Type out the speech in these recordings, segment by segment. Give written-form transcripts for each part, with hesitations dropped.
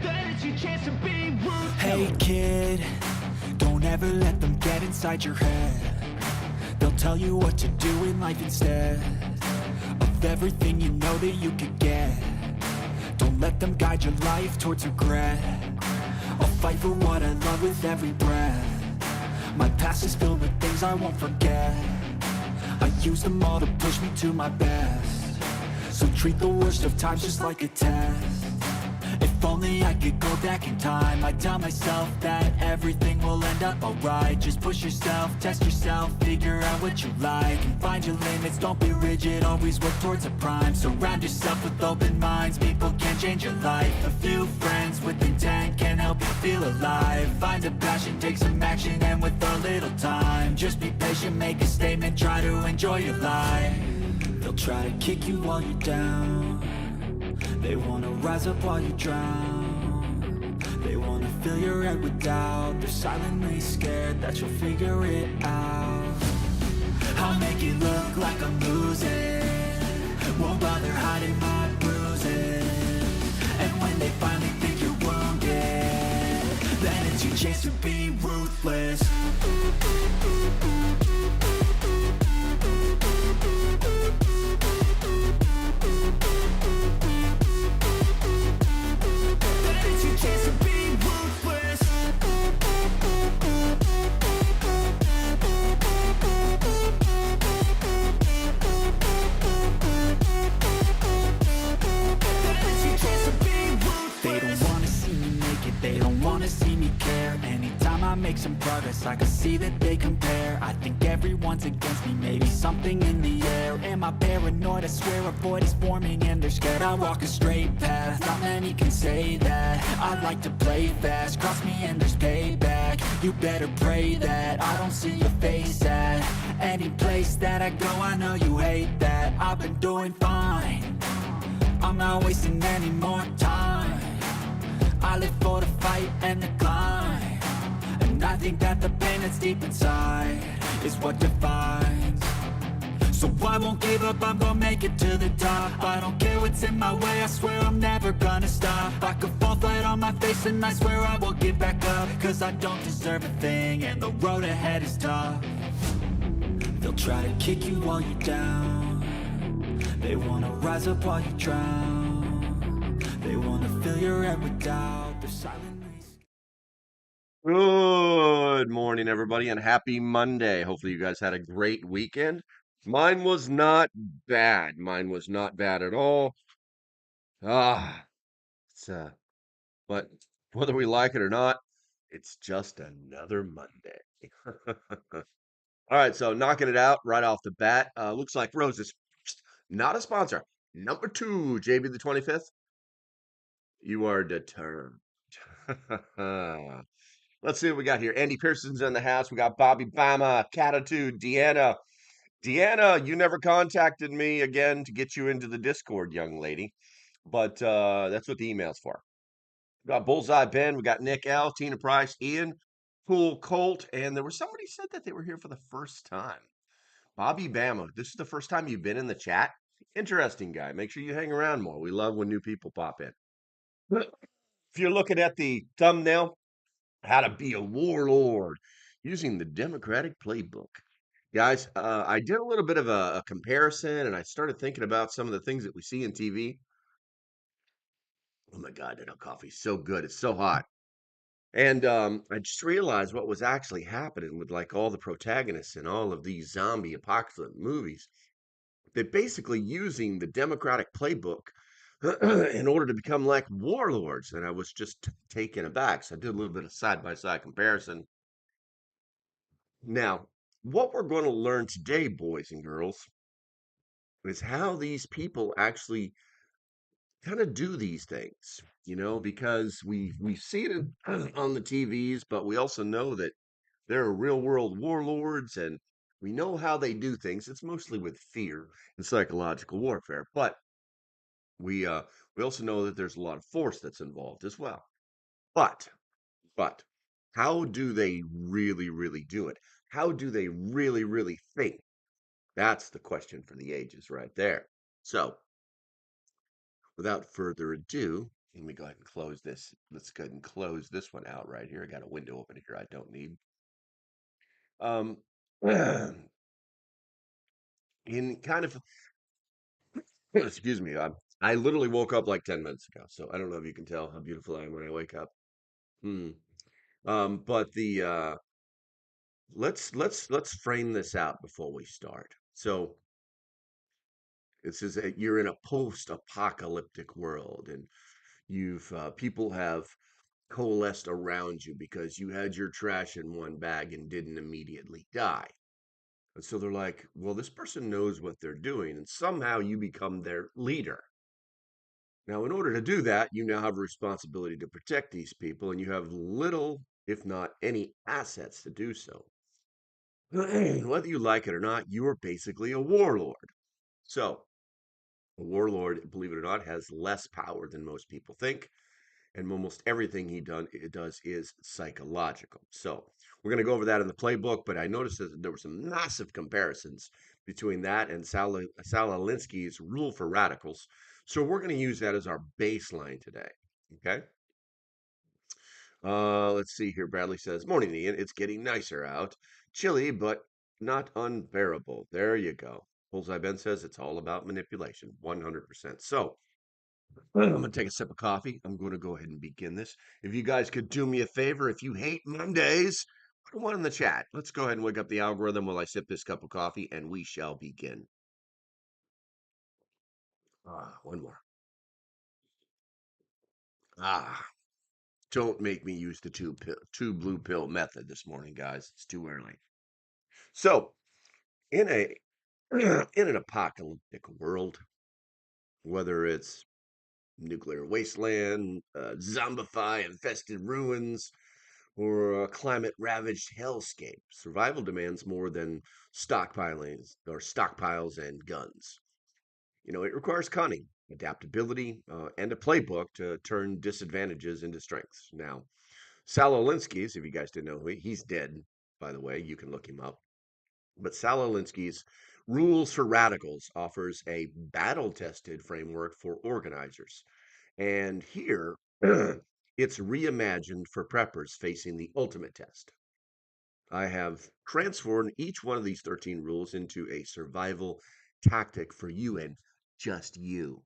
Then it's your chance to be ruthless. Hey kid, don't ever let them get inside your head. They'll tell you what to do in life instead of everything you know that you could get. Don't let them guide your life towards regret. I'll fight for what I love with every breath. My past is filled with things I won't forget. I use them all to push me to my best. So treat the worst of times just like a test. If only I could go back in time, I'd tell myself that everything will end up alright. Just push yourself, test yourself, figure out what you like, and find your limits, don't be rigid, always work towards a prime. Surround yourself with open minds, people can change your life. A few friends with intent can help you feel alive. Find a passion, take some action, and with a little time, just be patient, make a statement, try to enjoy your life. They'll try to kick you while you're down. They wanna rise up while you drown. They wanna fill your head with doubt. They're silently scared that you'll figure it out. I'll make it look like I'm losing, won't bother hiding my bruises. And when they finally think you're wounded, then it's your chance to be ruthless. They don't wanna see me care. Anytime I make some progress, I can see that they compare. I think everyone's against me, maybe something in the air. Am I paranoid? I swear a void is forming and they're scared. I walk a straight path, not many can say that. I like to play fast, cross me and there's payback. You better pray that I don't see your face at any place that I go. I know you hate that. I've been doing fine, I'm not wasting any more time. I live for the fight and the climb, and I think that the pain that's deep inside is what defines. So I won't give up, I'm gonna make it to the top. I don't care what's in my way, I swear I'm never gonna stop. I could fall flat on my face and I swear I will get back up, cause I don't deserve a thing and the road ahead is tough. They'll try to kick you while you're down. They wanna rise up while you drown. They wanna fill your head with doubt. They're silently. Good morning, everybody, and happy Monday. Hopefully, you guys had a great weekend. Mine was not bad. Mine was not bad at all. Ah, it's but whether we like it or not, it's just another Monday. All right, so knocking it out right off the bat. Looks like Roses, not a sponsor. Number 2, JB the 25th. You are determined. Let's see what we got here. Andy Pearson's in the house. We got Bobby Bama, Catitude, Deanna. Deanna, you never contacted me again to get you into the Discord, young lady. But that's what the email's for. We got Bullseye Ben, we got Nick L, Tina Price, Ian, Pool Colt, and there was somebody said that they were here for the first time. Bobby Bama, this is the first time you've been in the chat. Interesting guy. Make sure you hang around more. We love when new people pop in. If you're looking at the thumbnail, how to be a warlord using the Democratic Playbook. Guys, I did a little bit of a comparison and I started thinking about some of the things that we see in TV. Oh my God, that coffee's so good. It's so hot. And I just realized what was actually happening with like all the protagonists in all of these zombie apocalypse movies. They're basically using the Democratic Playbook in order to become like warlords. And I was just taken aback. So I did a little bit of side-by-side comparison. Now, what we're going to learn today, boys and girls, is how these people actually kind of do these things, because we see it on the TVs, but we also know that there are real world warlords and we know how they do things. It's mostly with fear and psychological warfare, but we also know that there's a lot of force that's involved as well. But how do they really, really do it? How do they really, really think? That's the question for the ages right there. So without further ado, let me go ahead and close this. Let's go ahead and close this one out right here. I got a window open here I don't need. Um, in kind of, excuse me, I literally woke up like 10 minutes ago, so I don't know if you can tell how beautiful I am when I wake up. Hmm. But the let's frame this out before we start. So it says that you're in a post-apocalyptic world, and you've people have coalesced around you because you had your trash in one bag and didn't immediately die. And so they're like, well, this person knows what they're doing, and somehow you become their leader. Now, in order to do that, you now have a responsibility to protect these people, and you have little, if not any, assets to do so. Whether you like it or not, you are basically a warlord. So, a warlord, believe it or not, has less power than most people think, and almost everything it does is psychological. So, we're going to go over that in the playbook, but I noticed that there were some massive comparisons between that and Sal Alinsky's rule for radicals. So, we're going to use that as our baseline today. Okay. Let's see here. Bradley says, "Morning, Ian. It's getting nicer out. Chilly, but not unbearable." There you go. Bullseye Ben says it's all about manipulation. 100%. So I'm going to take a sip of coffee. I'm going to go ahead and begin this. If you guys could do me a favor, if you hate Mondays, put one in the chat. Let's go ahead and wake up the algorithm while I sip this cup of coffee, and we shall begin. One more. Ah, don't make me use the two blue pill method this morning, guys. It's too early. So, in a in an apocalyptic world, whether it's nuclear wasteland, zombify infested ruins, or a climate ravaged hellscape, survival demands more than stockpiles and guns. It requires cunning, adaptability, and a playbook to turn disadvantages into strengths. Now, Sal Alinsky's, if you guys didn't know he's dead, by the way, you can look him up. But Sal Alinsky's Rules for Radicals offers a battle tested framework for organizers. And here, it's reimagined for preppers facing the ultimate test. I have transformed each one of these 13 rules into a survival tactic for you and just you,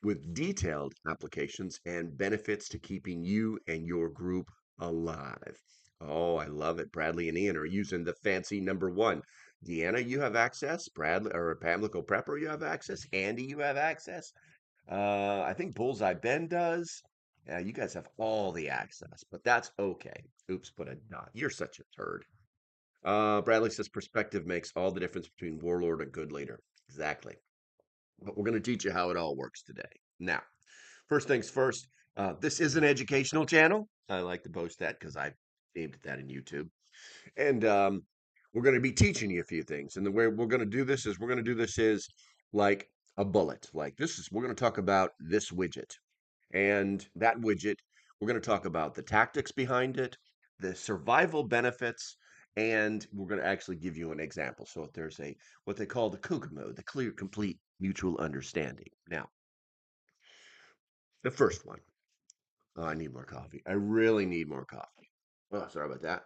with detailed applications and benefits to keeping you and your group alive. Oh, I love it. Bradley and Ian are using the fancy number one. Deanna, you have access. Bradley or Pamlico Prepper, you have access. Andy, you have access. I think Bullseye Ben does. Yeah, you guys have all the access, but that's okay. Oops, put a dot. You're such a turd. Bradley says perspective makes all the difference between warlord and good leader. Exactly. But we're going to teach you how it all works today. Now, first things first, this is an educational channel. I like to boast that because I aimed at that in YouTube. And we're going to be teaching you a few things. And the way we're going to do this is like a bullet. Like we're going to talk about this widget. And that widget, we're going to talk about the tactics behind it, the survival benefits, and we're going to actually give you an example. So if there's what they call the KUKA mode, the clear, complete, mutual understanding. Now, the first one. Oh, I need more coffee. I really need more coffee. Oh, sorry about that.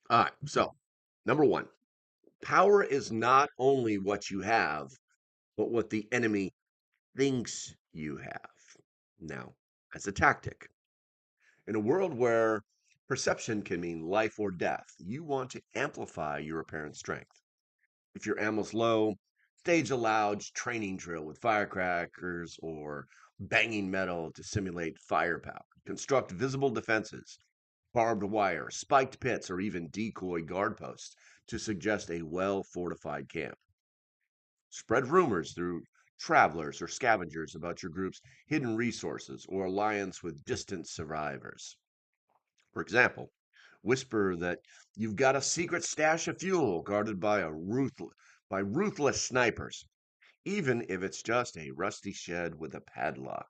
All right. So, number one, power is not only what you have, but what the enemy thinks you have. Now, as a tactic, in a world where perception can mean life or death, you want to amplify your apparent strength. If your ammo's low, stage a loud training drill with firecrackers or banging metal to simulate firepower. Construct visible defenses, barbed wire, spiked pits, or even decoy guard posts to suggest a well fortified camp. Spread rumors through travelers or scavengers about your group's hidden resources or alliance with distant survivors. For example, whisper that you've got a secret stash of fuel guarded by ruthless snipers, even if it's just a rusty shed with a padlock.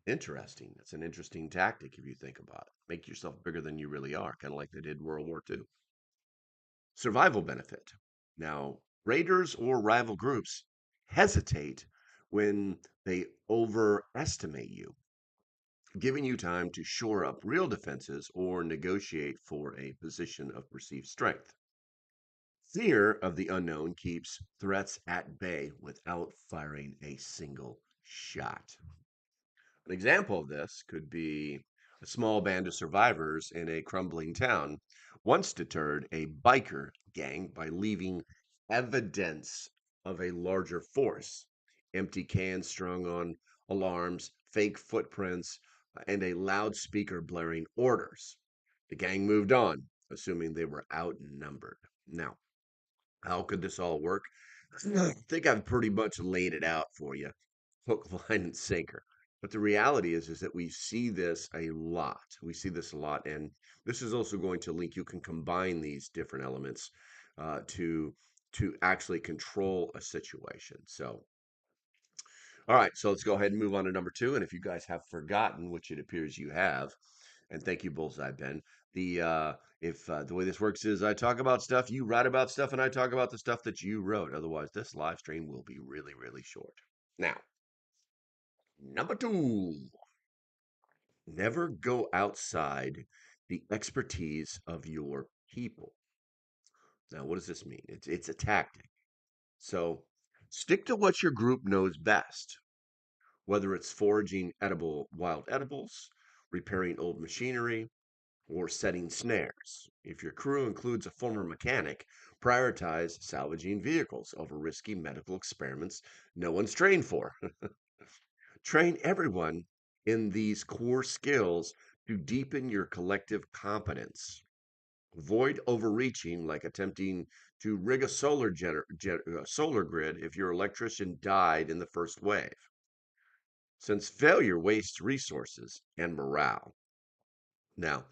Interesting. That's an interesting tactic if you think about it. Make yourself bigger than you really are, kind of like they did in World War II. Survival benefit. Now, raiders or rival groups hesitate when they overestimate you, giving you time to shore up real defenses or negotiate for a position of perceived strength. Fear of the unknown keeps threats at bay without firing a single shot. An example of this could be a small band of survivors in a crumbling town once deterred a biker gang by leaving evidence of a larger force: empty cans strung on alarms, fake footprints, and a loudspeaker blaring orders. The gang moved on, assuming they were outnumbered. Now, how could this all work? I think I've pretty much laid it out for you, hook, line, and sinker. But the reality is that we see this a lot. We see this a lot, and this is also going to link. You can combine these different elements uh, to to actually control a situation. So, all right, so let's go ahead and move on to number two. And if you guys have forgotten, which it appears you have, and thank you, Bullseye Ben. The way this works is I talk about stuff, you write about stuff, and I talk about the stuff that you wrote. Otherwise, this live stream will be really, really short. Now, number two, never go outside the expertise of your people. Now, what does this mean? It's a tactic. So stick to what your group knows best, whether it's foraging edible wild edibles, repairing old machinery, or setting snares. If your crew includes a former mechanic, prioritize salvaging vehicles over risky medical experiments no one's trained for. Train everyone in these core skills to deepen your collective competence. Avoid overreaching, like attempting to rig a solar grid if your electrician died in the first wave, since failure wastes resources and morale. Now,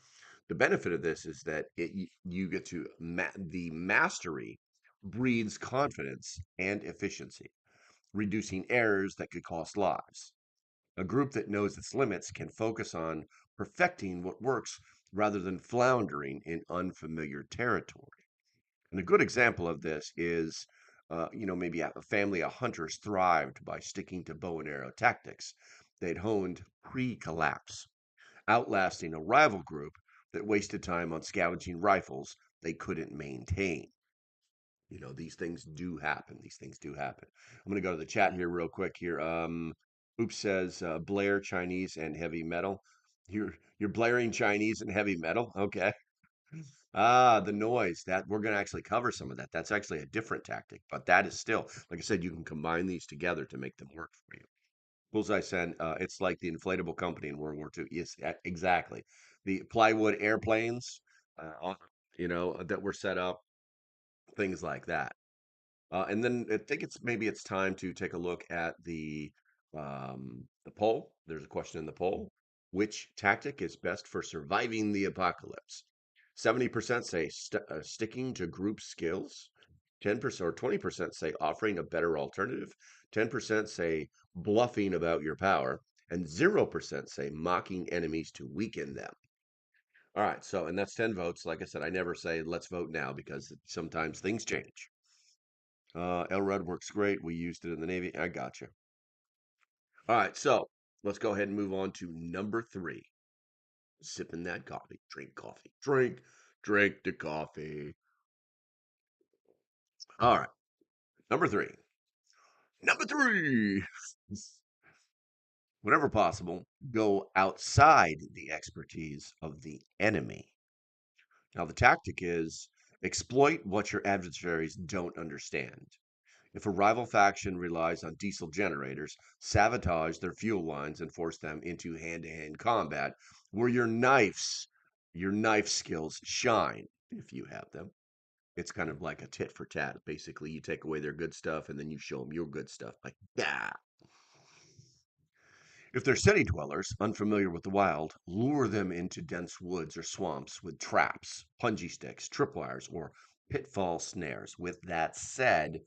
the benefit of this is that you get to the mastery breeds confidence and efficiency, reducing errors that could cost lives. A group that knows its limits can focus on perfecting what works rather than floundering in unfamiliar territory. And a good example of this is, maybe a family of hunters thrived by sticking to bow and arrow tactics they'd honed pre-collapse, outlasting a rival group that wasted time on scavenging rifles they couldn't maintain. These things do happen. These things do happen. I'm going to go to the chat here real quick here. Oops says Blair Chinese and heavy metal. You're blaring Chinese and heavy metal. Okay. Ah, the noise that we're going to actually cover some of that. That's actually a different tactic, but that is still, like I said, you can combine these together to make them work for you. Bullseye said, it's like the inflatable company in World War II. Yes, exactly. The plywood airplanes, that were set up, things like that. And then I think it's time to take a look at the poll. There's a question in the poll. Which tactic is best for surviving the apocalypse? 70% say sticking to group skills. 10% or 20% say offering a better alternative. 10% say bluffing about your power. And 0% say mocking enemies to weaken them. All right, and that's 10 votes. Like I said, I never say let's vote now because sometimes things change. LRUD works great. We used it in the Navy. I got you. All right, so let's go ahead and move on to number three. Sipping that coffee. Drink coffee. Drink the coffee. All right, number three. Number three. Whenever possible, go outside the expertise of the enemy. Now, the tactic is exploit what your adversaries don't understand. If a rival faction relies on diesel generators, sabotage their fuel lines and force them into hand-to-hand combat where your knife skills shine, if you have them. It's kind of like a tit for tat. Basically, you take away their good stuff and then you show them your good stuff. Like, yeah. If they're city dwellers, unfamiliar with the wild, lure them into dense woods or swamps with traps, punji sticks, tripwires, or pitfall snares. With that said,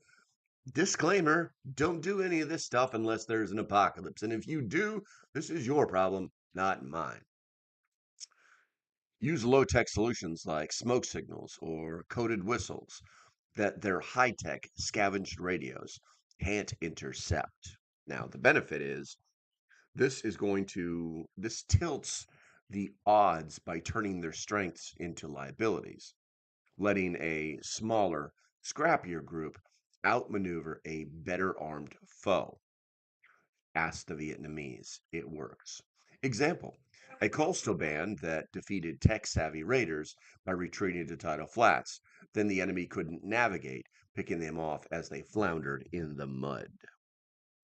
disclaimer, don't do any of this stuff unless there's an apocalypse. And if you do, this is your problem, not mine. Use low-tech solutions like smoke signals or coded whistles that they're high-tech scavenged radios. can't intercept. Now, the benefit is this tilts the odds by turning their strengths into liabilities, letting a smaller, scrappier group outmaneuver a better armed foe. Ask the Vietnamese. It works. Example: a coastal band that defeated tech-savvy raiders by retreating to tidal flats. Then the enemy couldn't navigate, picking them off as they floundered in the mud.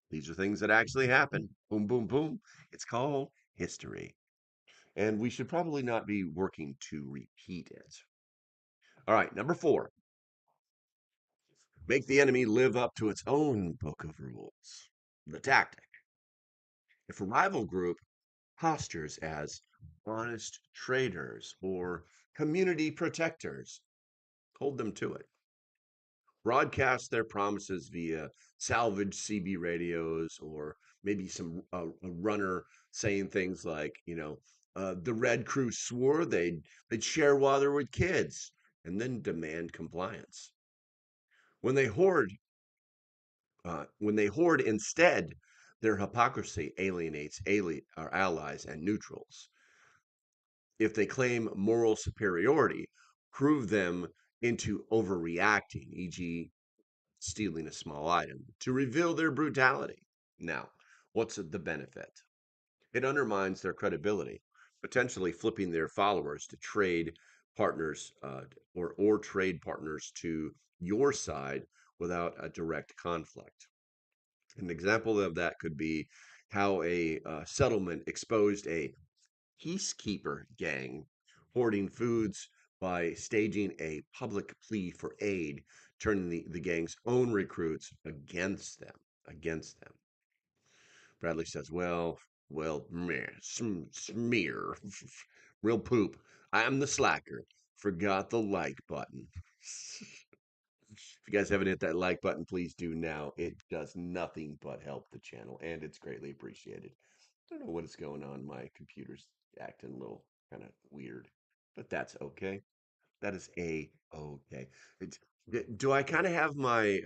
These are things that actually happen. Boom, boom, boom. It's called history. And we should probably not be working to repeat it. All right, number 4. Make the enemy live up to its own book of rules. The tactic. If a rival group postures as honest traders or community protectors, hold them to it. Broadcast their promises via salvage CB radios, or maybe a runner saying things like, the Red Crew swore they'd share while they're with kids, and then demand compliance. When they hoard, instead, their hypocrisy alienates our allies and neutrals. If they claim moral superiority, prove them into overreacting, e.g., stealing a small item, to reveal their brutality. Now, what's the benefit? It undermines their credibility, potentially flipping their followers to trade partners or trade partners to your side without a direct conflict. An example of that could be how a settlement exposed a peacekeeper gang hoarding foods by staging a public plea for aid, turning the gang's own recruits against them. Against them. Bradley says, well, meh, smear, real poop. I'm the slacker. Forgot the like button. If you guys haven't hit that like button, please do now. It does nothing but help the channel, and it's greatly appreciated. I don't know what is going on. My computer's acting a little kind of weird, but that's okay. That is okay. It's, do I kind of have my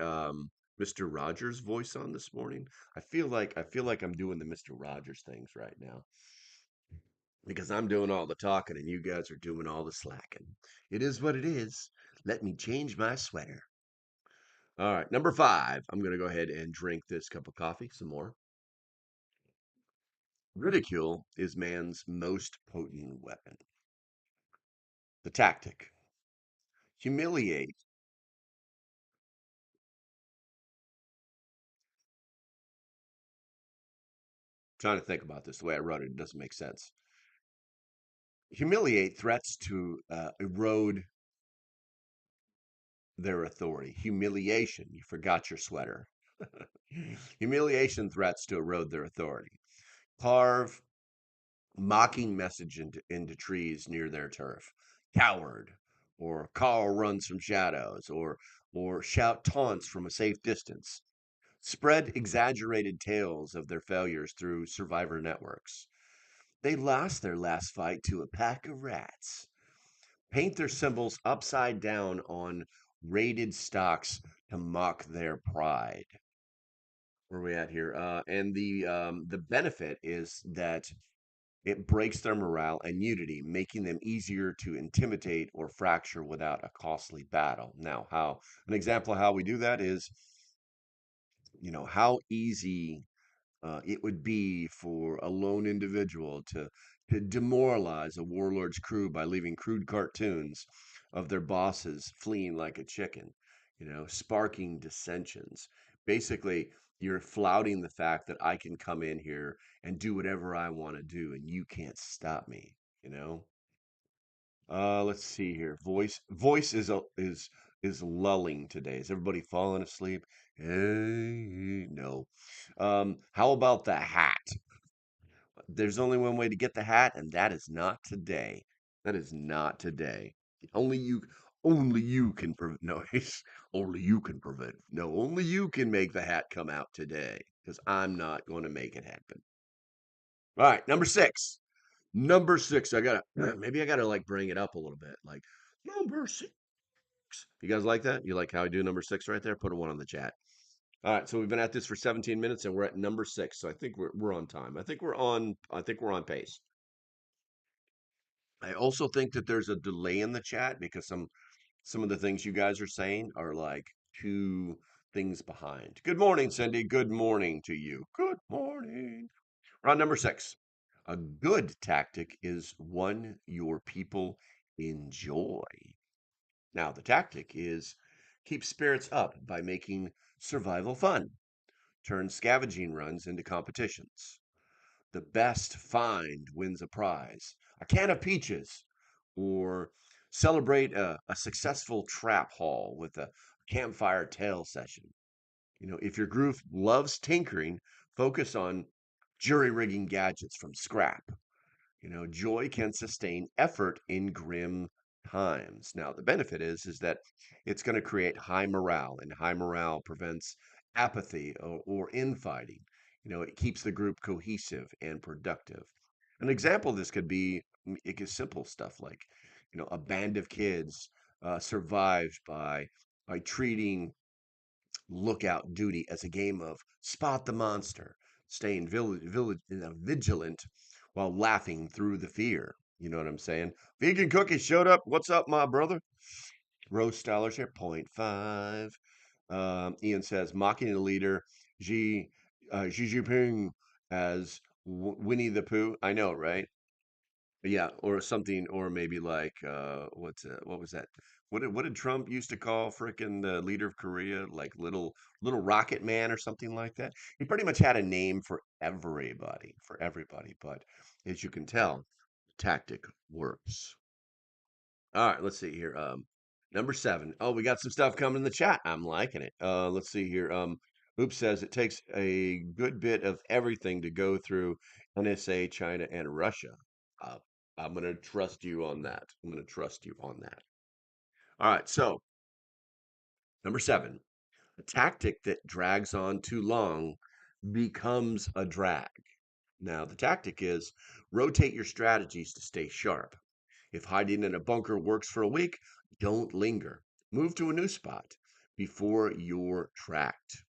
Mr. Rogers voice on this morning? I feel like I'm doing the Mr. Rogers things right now because I'm doing all the talking and you guys are doing all the slacking. It is what it is. Let me change my sweater. All right, number 5. I'm going to go ahead and drink this cup of coffee some more. Ridicule is man's most potent weapon. The tactic. Humiliate. Trying to think about this. The way I wrote it, it doesn't make sense. Humiliate threats to erode their authority. Humiliation. You forgot your sweater. Humiliation threats to erode their authority. Carve mocking message into trees near their turf. Coward. Or Carl runs from shadows. Or shout taunts from a safe distance. Spread exaggerated tales of their failures through survivor networks. They lost their last fight to a pack of rats. Paint their symbols upside down on raided stocks to mock their pride. Where are we at here? And the benefit is that it breaks their morale and unity, making them easier to intimidate or fracture without a costly battle. Now, how an example of how we do that is, how easy it would be for a lone individual to demoralize a warlord's crew by leaving crude cartoons of their bosses fleeing like a chicken, sparking dissensions. Basically, you're flouting the fact that I can come in here and do whatever I want to do and you can't stop me, you know? Let's see here. Voice is lulling today. Is everybody falling asleep? No. How about the hat? There's only one way to get the hat, and that is not today. That is not today. Only you, only you can prevent. No, only you can prevent. No, only you can make the hat come out today, because I'm not going to make it happen. All right, number 6. Number 6. Maybe I gotta like bring it up a little bit. Like number 6. You guys like that? You like how I do number 6 right there? Put a 1 on the chat. All right, so we've been at this for 17 minutes and we're at number 6. So I think we're on time. I think we're on pace. I also think that there's a delay in the chat because some of the things you guys are saying are like 2 things behind. Good morning, Cindy. Good morning to you. Good morning. We're on number 6. A good tactic is one your people enjoy. Now, the tactic is keep spirits up by making survival fun. Turn scavenging runs into competitions. The best find wins a prize, a can of peaches, or celebrate a successful trap haul with a campfire tale session. If your group loves tinkering, focus on jury rigging gadgets from scrap. Joy can sustain effort in grim times. Now, the benefit is that it's going to create high morale, and high morale prevents apathy or infighting. It keeps the group cohesive and productive. An example of this could be simple stuff like, a band of kids survived by treating lookout duty as a game of spot the monster, staying vigilant while laughing through the fear. You know what I'm saying? Vegan cookies showed up. What's up, my brother? Roast scholarship, point 0.5. Ian says, mocking the leader, Xi Jinping as Winnie the Pooh. I know, right? Yeah, or something, or maybe like what was that? What did Trump used to call frickin' the leader of Korea? Like little Rocket Man or something like that. He pretty much had a name for everybody. But as you can tell, the tactic works. All right, let's see here. Number 7. Oh, we got some stuff coming in the chat. I'm liking it. Let's see here. Oops says it takes a good bit of everything to go through NSA, China, and Russia. Uh, I'm gonna trust you on that. I'm gonna trust you on that. All right, so number 7, a tactic that drags on too long becomes a drag. Now, the tactic is rotate your strategies to stay sharp. If hiding in a bunker works for a week, don't linger. Move to a new spot before you're tracked.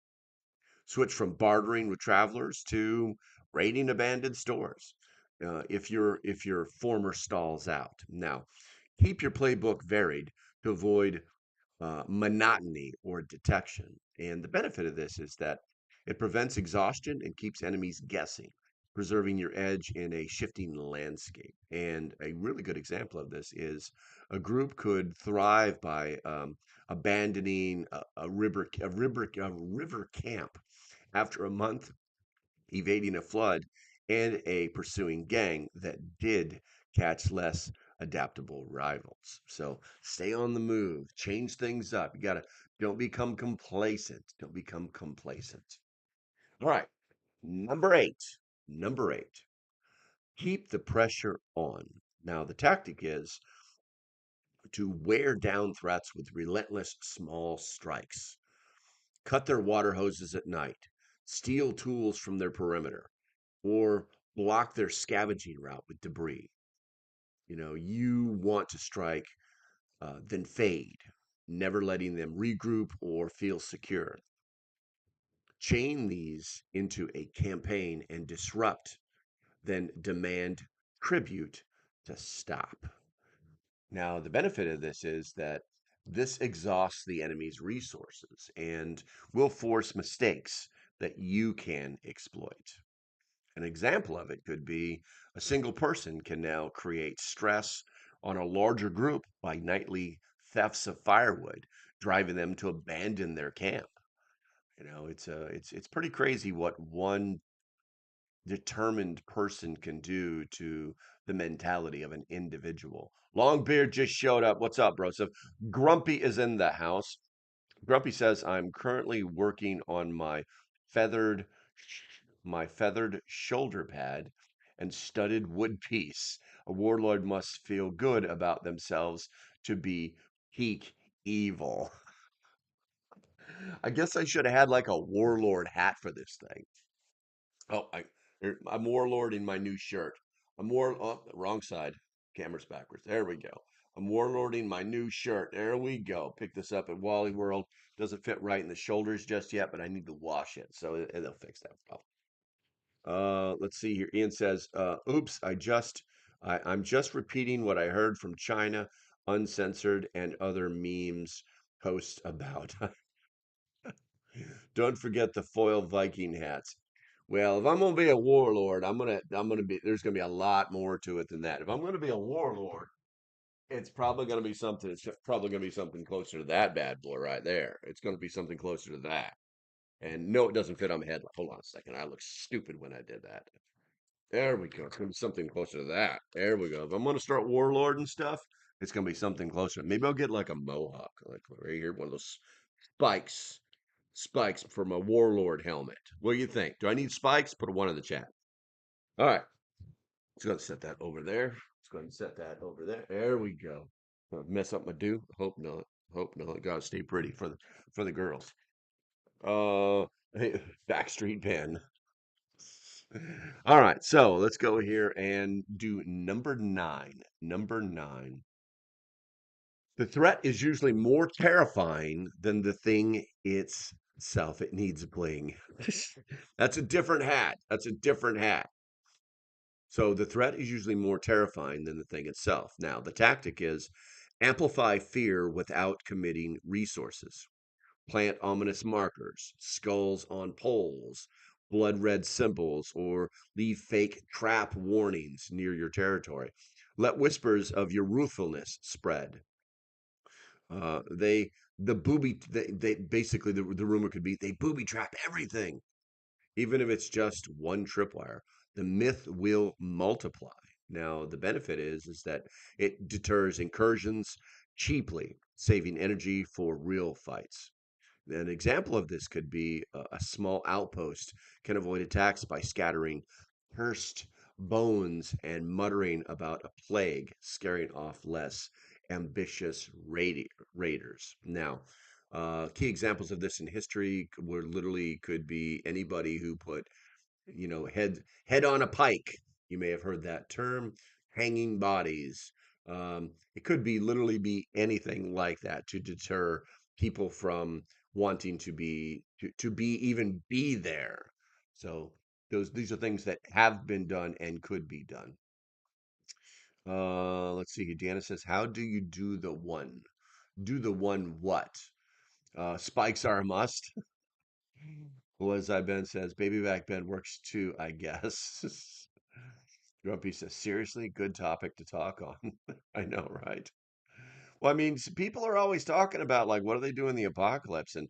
Switch from bartering with travelers to raiding abandoned stores. If your former stalls out. Now, keep your playbook varied to avoid monotony or detection. And the benefit of this is that it prevents exhaustion and keeps enemies guessing, preserving your edge in a shifting landscape. And a really good example of this is a group could thrive by abandoning a river camp after a month, evading a flood, and a pursuing gang that did catch less adaptable rivals. So stay on the move, change things up. You gotta don't become complacent. Don't become complacent. All right. Number 8. Number 8. Keep the pressure on. Now the tactic is to wear down threats with relentless small strikes. Cut their water hoses at night, steal tools from their perimeter, or block their scavenging route with debris. You want to strike, then fade, never letting them regroup or feel secure. Chain these into a campaign and disrupt, then demand tribute to stop. Now, the benefit of this is that this exhausts the enemy's resources and will force mistakes that you can exploit. An example of it could be a single person can now create stress on a larger group by nightly thefts of firewood, driving them to abandon their camp. It's pretty crazy what one determined person can do to the mentality of an individual. Longbeard just showed up. What's up, bro? So Grumpy is in the house. Grumpy says, I'm currently working on feathered my feathered shoulder pad and studded wood piece. A warlord must feel good about themselves to be peak evil. I guess I should have had like a warlord hat for this thing. Oh, I'm warlord in my new shirt. I'm wrong side. Camera's backwards. There we go. I'm warlording my new shirt. There we go. Pick this up at Wally World. Doesn't fit right in the shoulders just yet, but I need to wash it, so they'll fix that problem. Let's see here. Ian says, "Oops, I'm just repeating what I heard from China, uncensored, and other memes posts about. Don't forget the foil Viking hats. Well, if I'm gonna be a warlord, I'm gonna be. There's gonna be a lot more to it than that. If I'm gonna be a warlord, it's probably gonna be something. It's probably gonna be something closer to that bad boy right there. It's gonna be something closer to that. And no, it doesn't fit on my head. Hold on a second. I look stupid when I did that. There we go. It's gonna be something closer to that. There we go. If I'm gonna start warlord and stuff, it's gonna be something closer. Maybe I'll get like a mohawk, like right here, one of those spikes, spikes for my warlord helmet. What do you think? Do I need spikes? Put a one in the chat. All right. Let's go and set that over there. Let's go ahead and set that over there. There we go. Mess up my do? Hope not. Hope not. Gotta stay pretty for the girls. Hey, Backstreet Pen. All right, so let's go here and do number 9. Number 9. The threat is usually more terrifying than the thing itself. It needs bling. That's a different hat. That's a different hat. So the threat is usually more terrifying than the thing itself. Now, the tactic is amplify fear without committing resources. Plant ominous markers, skulls on poles, blood red symbols, or leave fake trap warnings near your territory. Let whispers of your ruthfulness spread. They the booby they basically the rumor could be they booby trap everything, even if it's just one tripwire. The myth will multiply. Now, the benefit is that it deters incursions cheaply, saving energy for real fights. An example of this could be a small outpost can avoid attacks by scattering cursed bones and muttering about a plague, scaring off less ambitious raiders. Now, key examples of this in history were literally could be anybody who put head on a pike. You may have heard that term. Hanging bodies. It could be literally be anything like that to deter people from wanting to be even be there. So these are things that have been done and could be done. Let's see. Deanna says, "How do you do the one? Do the one what? Spikes are a must." Was I Ben says, "Baby back Ben works too, I guess." Grumpy says, "Seriously, good topic to talk on." I know, right? Well, I mean, people are always talking about like, what do they do in the apocalypse? And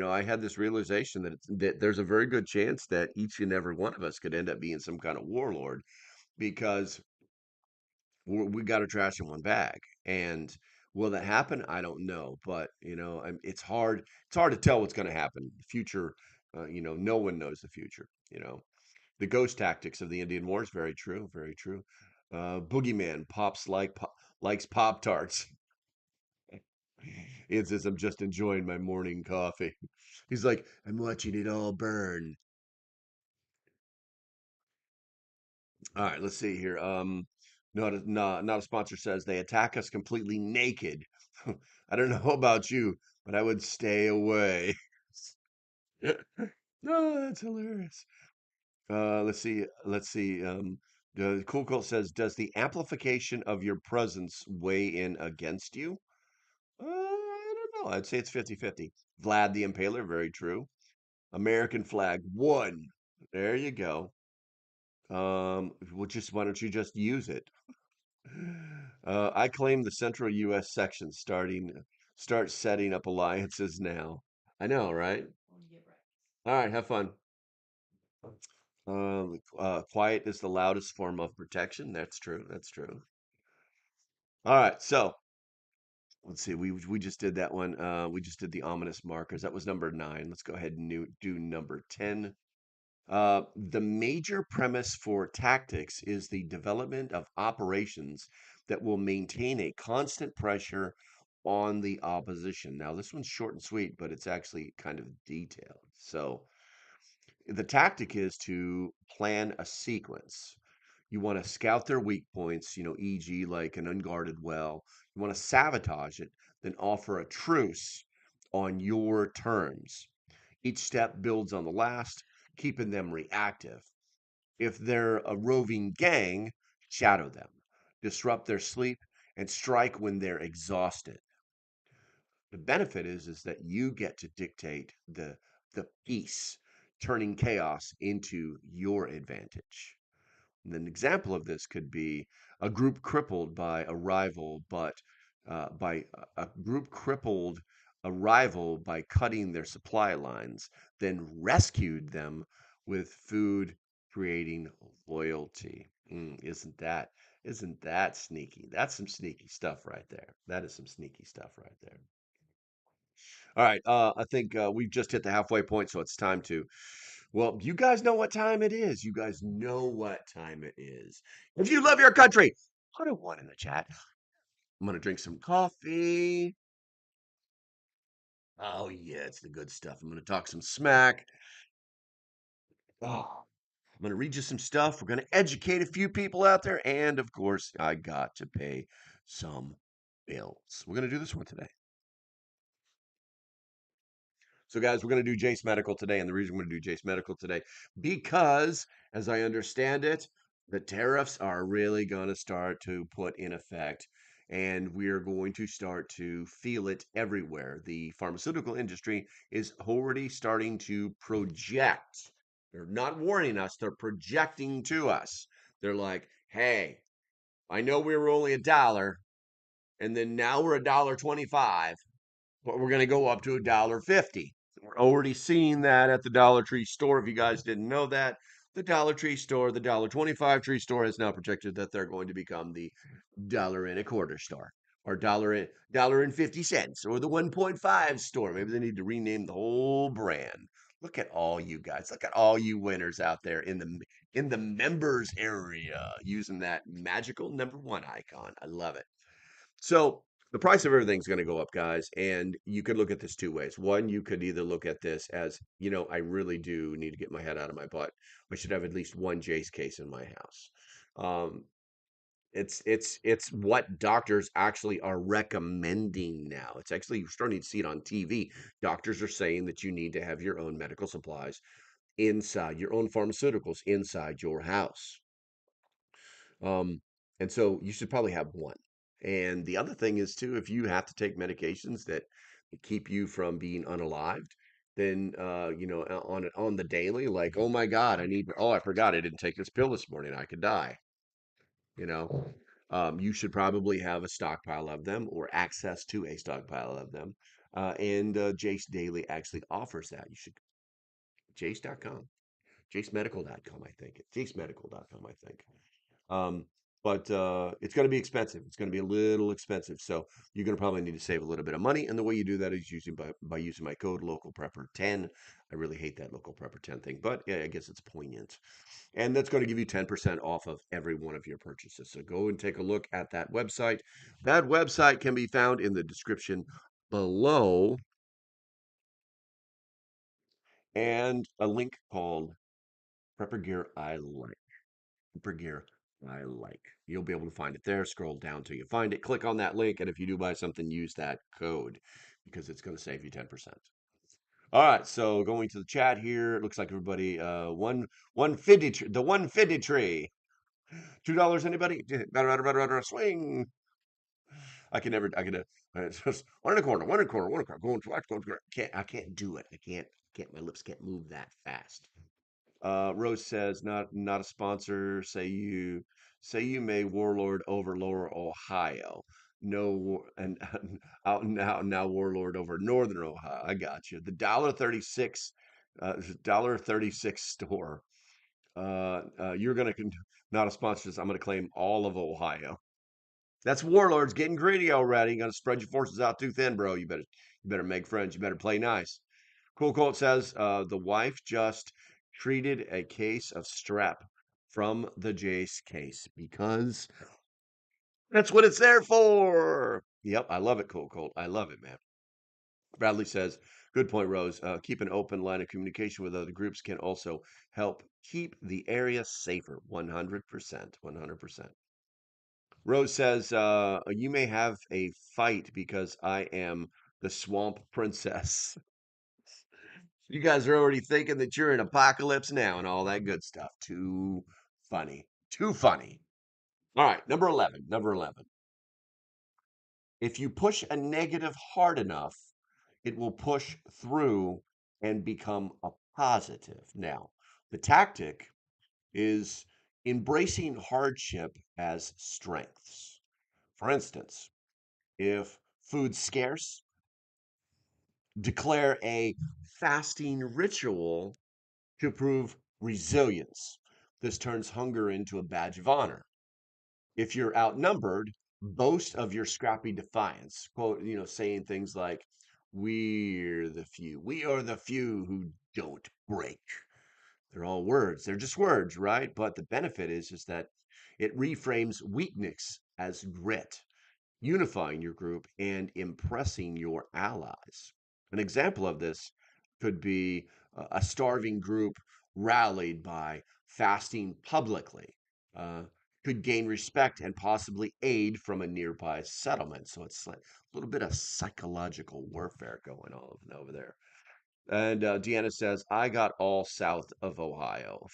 I had this realization that there's a very good chance that each and every one of us could end up being some kind of warlord because we got our trash in one bag. And will that happen? I don't know, but it's hard. It's hard to tell what's going to happen. The future, no one knows the future. The ghost tactics of the Indian Wars. Very true. Very true. Boogeyman likes Pop Tarts. Ian says, "I'm just enjoying my morning coffee." He's like, "I'm watching it all burn." All right, let's see here. Not a sponsor says they attack us completely naked. I don't know about you, but I would stay away. No, that's hilarious. Let's see. Let's see. The Cool Cult says, "Does the amplification of your presence weigh in against you?" I don't know. I'd say it's 50-50. Vlad the Impaler, very true. American flag, one. There you go. Why don't you just use it? I claim the central U.S. section. Start setting up alliances now. I know, right? All right, have fun. Quiet is the loudest form of protection. That's true. That's true. All right, so let's see. We just did that one. We just did the ominous markers. That was number 9. Let's go ahead and do number 10. The major premise for tactics is the development of operations that will maintain a constant pressure on the opposition. Now, this one's short and sweet, but it's actually kind of detailed. So, the tactic is to plan a sequence. You want to scout their weak points, e.g., like an unguarded well. You want to sabotage it, then offer a truce on your terms. Each step builds on the last, keeping them reactive. If they're a roving gang, shadow them, disrupt their sleep, and strike when they're exhausted. The benefit is that you get to dictate the peace, turning chaos into your advantage. And an example of this could be a group crippled by a rival, but by a group crippled a rival by cutting their supply lines, then rescued them with food, creating loyalty. Isn't that sneaky? That's some sneaky stuff right there. That is some sneaky stuff right there. All right, I think we've just hit the halfway point, so it's time to. Well, you guys know what time it is. You guys know what time it is. If you love your country, put a one in the chat. I'm gonna drink some coffee. Oh yeah, it's the good stuff. I'm gonna talk some smack. Oh, I'm gonna read you some stuff. We're gonna educate a few people out there, and of course, I got to pay some bills. We're gonna do this one today. So, guys, we're going to do Jace Medical today. And the reason we're going to do Jace Medical today, because as I understand it, the tariffs are really going to start to put in effect. And we are going to start to feel it everywhere. The pharmaceutical industry is already starting to project. They're not warning us, they're projecting to us. They're like, hey, I know we were only $1, and then now we're $1.25, but we're going to go up to $1.50. We're already seeing that at the Dollar Tree store. If you guys didn't know that, the Dollar Tree store, the $1.25 Tree store, has now projected that they're going to become the $1.25 store, or $1.50, or the 1.5 store. Maybe they need to rename the whole brand. Look at all you guys. Look at all you winners out there in the members area using that magical #1 icon. I love it. So the price of everything's going to go up, guys. And you could look at this two ways. One, you could either look at this as, I really do need to get my head out of my butt. I should have at least one Jace case in my house. Um, it's what doctors actually are recommending now. It's actually, you're starting to see it on TV. Doctors are saying that you need to have your own medical supplies inside, your own pharmaceuticals inside your house. Um, and so you should probably have one. And the other thing is too, if you have to take medications that keep you from being unalived, then on the daily, like, oh my God, I forgot I didn't take this pill this morning. I could die. You know, you should probably have a stockpile of them or access to a stockpile of them. And Jace Daily actually offers that. You should jace.com, jacemedical.com, I think. Jacemedical.com, I think. Um, but it's going to be expensive. It's going to be a little expensive. So you're going to probably need to save a little bit of money. And the way you do that is using by using my code LocalPrepper10. I really hate that LocalPrepper10 thing, but yeah, I guess it's poignant. And that's going to give you 10% off of every one of your purchases. So go and take a look at that website. That website can be found in the description below, and a link called Prepper Gear I Like. Prepper Gear I Like. You'll be able to find it there. Scroll down till you find it. Click on that link, and if you do buy something, use that code because it's going to save you 10%. All right, so going to the chat here, it looks like everybody one fiddy the 150 tree. $2, anybody? Swing. Just one and a quarter, one and a quarter, one and a quarter, going to I can't do it. I can't, my lips can't move that fast. Rose says, not a sponsor. Say you may warlord over Lower Ohio. No, and out now warlord over Northern Ohio. I got you. The $1.36, $1.36 store. You're gonna not a sponsor. I'm gonna claim all of Ohio. That's warlords getting greedy already. You gotta spread your forces out too thin, bro. You better make friends. You better play nice. Cool Colt says the wife just treated a case of strep from the Jace case because that's what it's there for. Yep, I love it, Cool Colt. I love it, man. Bradley says Good point, Rose. Keep an open line of communication with other groups can also help keep the area safer. 100%. 100%. Rose says, you may have a fight because I am the swamp princess. You guys are already thinking that you're in apocalypse now and all that good stuff. Too funny. Too funny. All right, number 11. Number 11. If you push a negative hard enough, it will push through and become a positive. Now, the tactic is embracing hardship as strengths. For instance, if food's scarce, declare a fasting ritual to prove resilience. This turns hunger into a badge of honor. If you're outnumbered, boast of your scrappy defiance. Quote, saying things like, "We're the few. We are the few who don't break." They're all words. They're just words, right? But the benefit is that it reframes weakness as grit, unifying your group and impressing your allies. An example of this could be a starving group rallied by fasting publicly, uh, could gain respect and possibly aid from a nearby settlement. So it's like a little bit of psychological warfare going on over there. And Deanna says, I got all south of Ohio.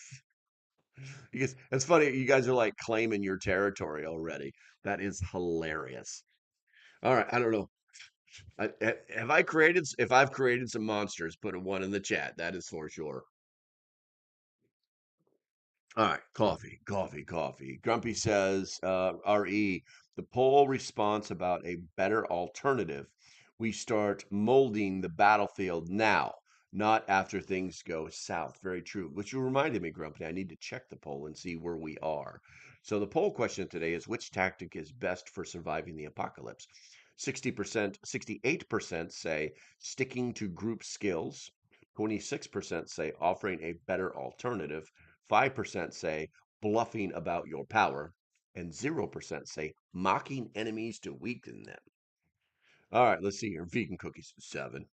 Because it's funny, you guys are like claiming your territory already. That is hilarious. All right, I don't know. Have I created? If I've created some monsters, put a one in the chat. That is for sure. All right, coffee, coffee, coffee. Grumpy says, "Re the poll response about a better alternative. We start molding the battlefield now, not after things go south." Very true. Which you reminded me, Grumpy. I need to check the poll and see where we are. So the poll question today is: which tactic is best for surviving the apocalypse? 60%, 68% say sticking to group skills. 26% say offering a better alternative. 5% say bluffing about your power, and 0% say mocking enemies to weaken them. All right, let's see here. Vegan cookies, 7.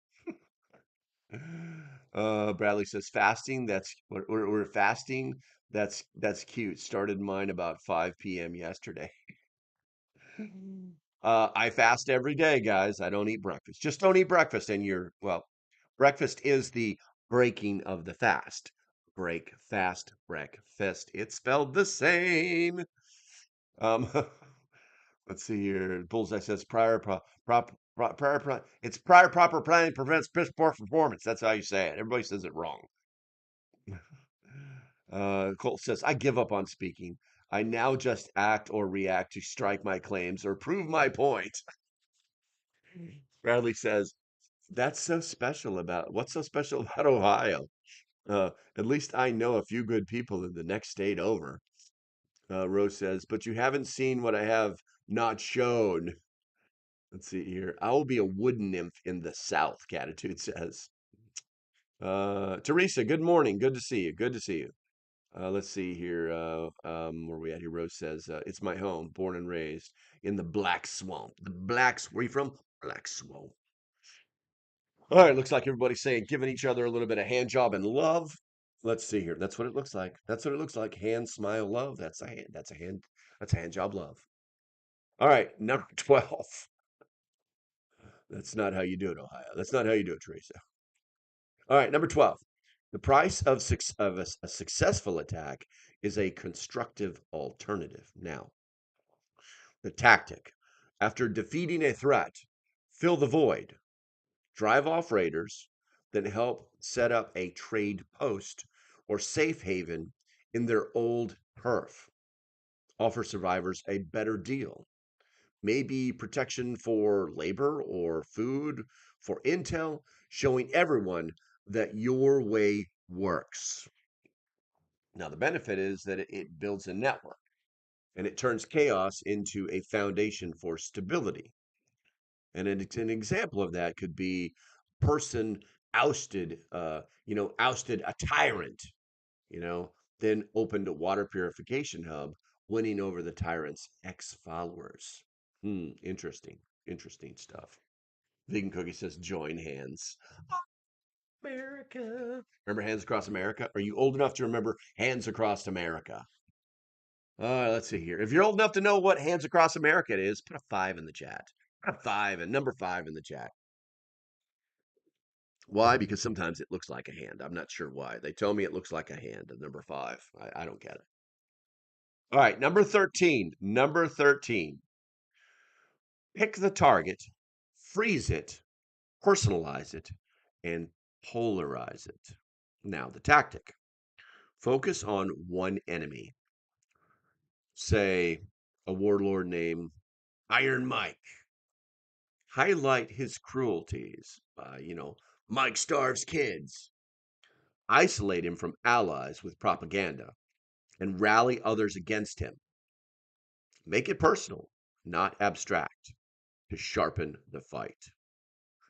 Bradley says fasting. We're fasting. That's cute. Started mine about 5 p.m. yesterday. I fast every day, guys. I don't eat breakfast. Just don't eat breakfast, and breakfast is the breaking of the fast. Break, fast, breakfast. It's spelled the same. Um, let's see here. Bullseye says it's prior proper planning prevents piss poor performance. That's how you say it. Everybody says it wrong. Colt says, I give up on speaking. I now just act or react to strike my claims or prove my point. Bradley says, what's so special about Ohio? At least I know a few good people in the next state over. Rose says, but you haven't seen what I have not shown. Let's see here. I will be a wooden nymph in the South, Catitude says. Teresa, good morning. Good to see you. Good to see you. Let's see here. Where are we at here? Rose says, it's my home, born and raised in the Black Swamp. Where are you from? Black Swamp. All right, looks like everybody's saying giving each other a little bit of hand job and love. Let's see here. That's what it looks like. That's what it looks like. Hand, smile, love. That's a hand. That's a hand job, love. All right, number 12. That's not how you do it, Ohio. That's not how you do it, Teresa. All right, number 12. The price of a successful attack is a constructive alternative. Now, the tactic. After defeating a threat, fill the void, drive off raiders, then help set up a trade post or safe haven in their old turf. Offer survivors a better deal. Maybe protection for labor or food, for intel, showing everyone that your way works. Now, the benefit is that it builds a network and it turns chaos into a foundation for stability. And an example of that could be person ousted a tyrant, you know, then opened a water purification hub, winning over the tyrant's ex-followers. Interesting stuff. Vegan Cookie says, join hands. America. Remember Hands Across America? Are you old enough to remember Hands Across America? Let's see here. If you're old enough to know what Hands Across America is, put a 5 in the chat. Put a 5 and number 5 in the chat. Why? Because sometimes it looks like a hand. I'm not sure why. They tell me it looks like a hand, a number 5. I don't get it. All right, number 13. Number 13. Pick the target, freeze it, personalize it, and polarize it. Now, the tactic. Focus on one enemy. Say a warlord named Iron Mike. Highlight his cruelties. Mike starves kids. Isolate him from allies with propaganda and rally others against him. Make it personal, not abstract, to sharpen the fight.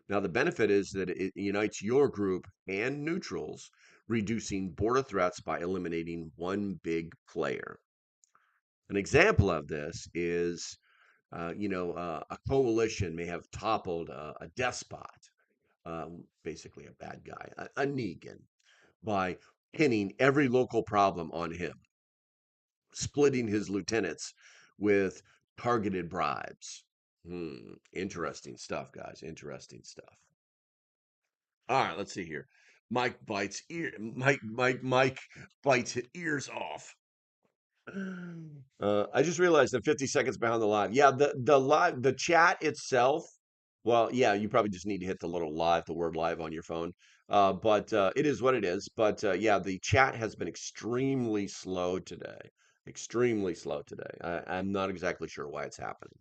Now, the benefit is that it unites your group and neutrals, reducing border threats by eliminating one big player. An example of this is, a coalition may have toppled a despot, basically a bad guy, a Negan, by pinning every local problem on him, splitting his lieutenants with targeted bribes. Interesting stuff, guys. Interesting stuff. All right, let's see here. Mike bites his ears off. I just realized I'm 50 seconds behind the live. Yeah, the chat itself. Well, yeah, you probably just need to hit the little live, the word live on your phone. But it is what it is. But yeah, the chat has been extremely slow today. Extremely slow today. I'm not exactly sure why it's happening.